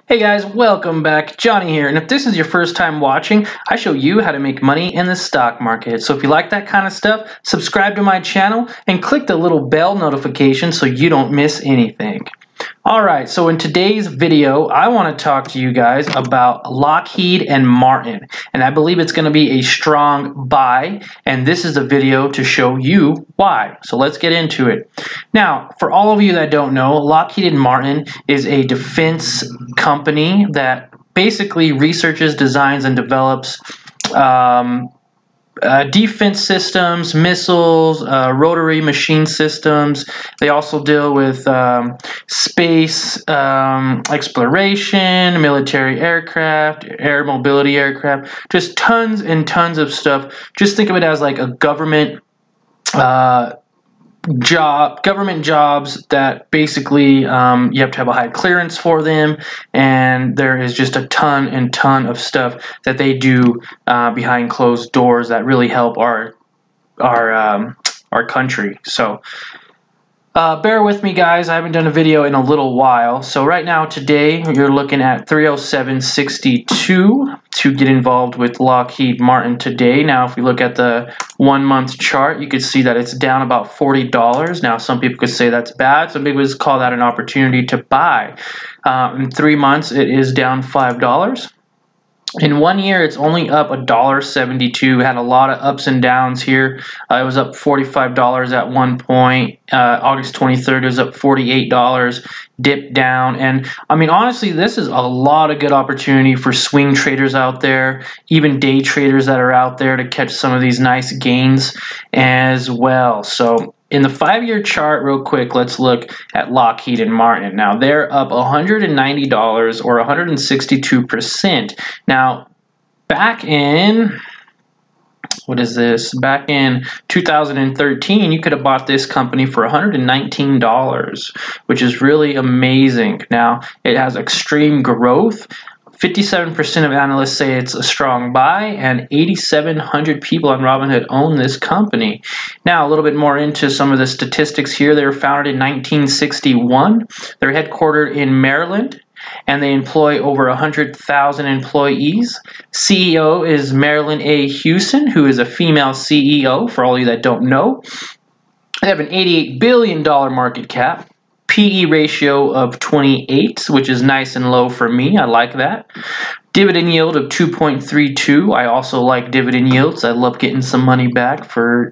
Hey guys, welcome back. Johnny here, and if this is your first time watching, I show you how to make money in the stock market. So if you like that kind of stuff, subscribe to my channel and click the little bell notification so you don't miss anything. Alright, so in today's video, I want to talk to you guys about Lockheed and Martin, and I believe it's going to be a strong buy, and this is the video to show you why. So let's get into it. Now, for all of you that don't know, Lockheed and Martin is a defense company that basically researches, designs, and develops defense systems, missiles, rotary machine systems. They also deal with space exploration, military aircraft, air mobility aircraft, just tons and tons of stuff. Just think of it as like a government jobs that basically you have to have a high clearance for them, and there is just a ton and ton of stuff that they do behind closed doors that really help our country. So bear with me, guys. I haven't done a video in a little while. So right now, today, you're looking at 307.62 to get involved with Lockheed Martin today. Now, if we look at the 1 month chart, you could see that it's down about $40. Now, some people could say that's bad. Some people would call that an opportunity to buy. In 3 months, it is down $5. In 1 year, it's only up $1.72. Had a lot of ups and downs here. It was up $45 at one point. August 23rd, it was up $48. Dipped down. And I mean, honestly, this is a lot of good opportunity for swing traders out there, even day traders that are out there to catch some of these nice gains as well. So in the 5-year chart, real quick, let's look at Lockheed and Martin. Now, they're up $190 or 162%. Now, back in, what is this? Back in 2013, you could have bought this company for $119, which is really amazing. Now, it has extreme growth. 57% of analysts say it's a strong buy, and 8,700 people on Robinhood own this company. Now, a little bit more into some of the statistics here. They were founded in 1961. They're headquartered in Maryland, and they employ over 100,000 employees. CEO is Marilyn A. Houston, who is a female CEO, for all of you that don't know. They have an $88 billion market cap. PE ratio of 28, which is nice and low for me. I like that. Dividend yield of 2.32. I also like dividend yields. I love getting some money back for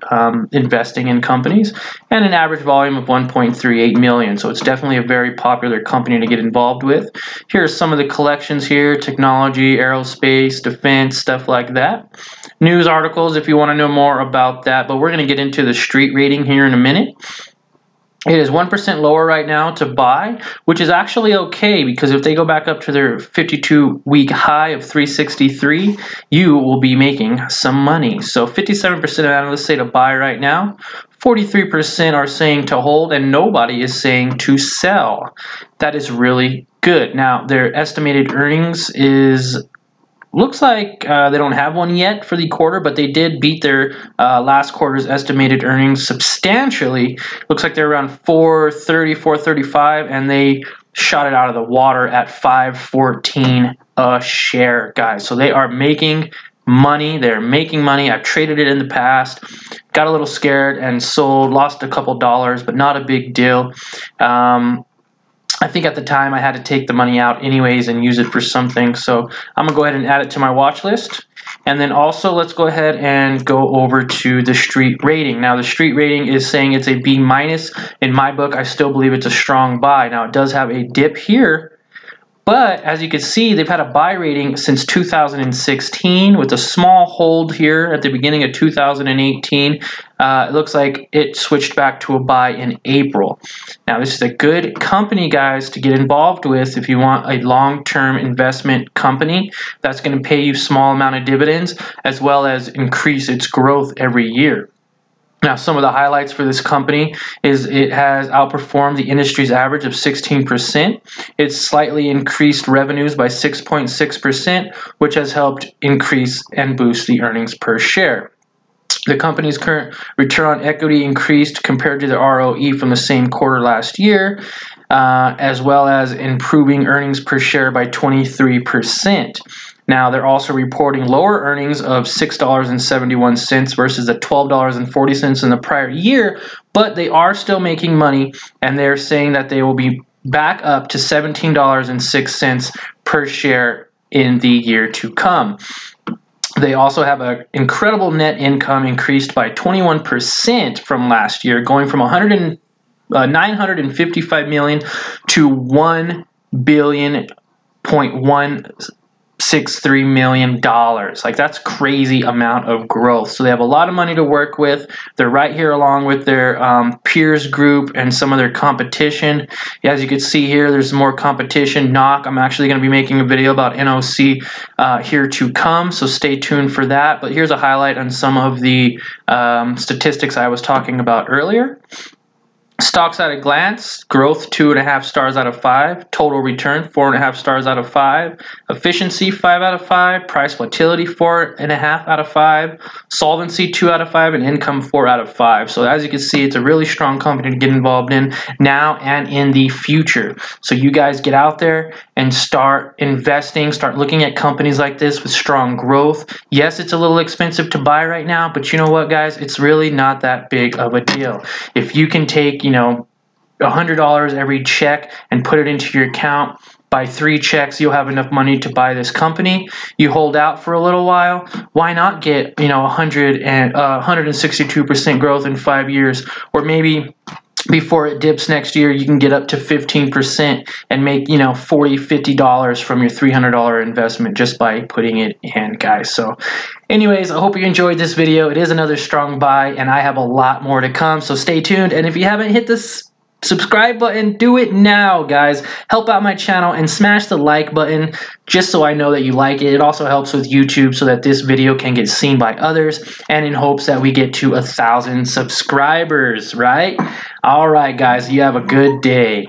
investing in companies. And an average volume of 1.38 million. So it's definitely a very popular company to get involved with. Here are some of the collections here: technology, aerospace, defense, stuff like that. News articles if you want to know more about that. But we're going to get into the street rating here in a minute. It is 1% lower right now to buy, which is actually okay, because if they go back up to their 52-week high of 363, you will be making some money. So 57% of analysts say to buy right now, 43% are saying to hold, and nobody is saying to sell. That is really good. Now, their estimated earnings is... looks like they don't have one yet for the quarter, but they did beat their last quarter's estimated earnings substantially. Looks like they're around 430, 435, and they shot it out of the water at 514 a share, guys. So they are making money. They're making money. I've traded it in the past. Got a little scared and sold, lost a couple dollars, but not a big deal. I think at the time I had to take the money out anyways and use it for something. So I'm going to go ahead and add it to my watch list. And then also let's go ahead and go over to the street rating. Now the street rating is saying it's a B-. In my book, I still believe it's a strong buy. Now it does have a dip here, but as you can see, they've had a buy rating since 2016 with a small hold here at the beginning of 2018. It looks like it switched back to a buy in April. Now, this is a good company, guys, to get involved with if you want a long-term investment company that's going to pay you a small amount of dividends as well as increase its growth every year. Now, some of the highlights for this company is it has outperformed the industry's average of 16%. It's slightly increased revenues by 6.6%, which has helped increase and boost the earnings per share. The company's current return on equity increased compared to the ROE from the same quarter last year. as well as improving earnings per share by 23%. Now, they're also reporting lower earnings of $6.71 versus the $12.40 in the prior year, but they are still making money, and they're saying that they will be back up to $17.06 per share in the year to come. They also have an incredible net income, increased by 21% from last year, going from $955 million to $1.163 billion. Like, that's crazy amount of growth. So they have a lot of money to work with. They're right here along with their peers group and some of their competition. As you can see here, there's more competition. NOC, I'm actually going to be making a video about NOC here to come, so stay tuned for that. But here's a highlight on some of the statistics I was talking about earlier. Stocks at a glance: growth 2.5 stars out of 5, total return 4.5 stars out of 5, efficiency 5 out of 5, price volatility 4.5 out of 5, solvency 2 out of 5, and income 4 out of 5. So as you can see, it's a really strong company to get involved in now and in the future. So you guys get out there and start investing, start looking at companies like this with strong growth. Yes, it's a little expensive to buy right now, but you know what, guys? It's really not that big of a deal. If you can take, $100 every check and put it into your account, buy 3 checks, you'll have enough money to buy this company. You hold out for a little while. Why not get 162% growth in 5 years? Or maybe before it dips next year, you can get up to 15% and make $40, $50 from your $300 investment just by putting it in, guys. So anyways, I hope you enjoyed this video. It is another strong buy, and I have a lot more to come, so stay tuned. And if you haven't hit this subscribe button, do it now, guys. Help out my channel and smash the like button just so I know that you like it. It also helps with YouTube so that this video can get seen by others, and in hopes that we get to 1,000 subscribers, right? All right, guys, you have a good day.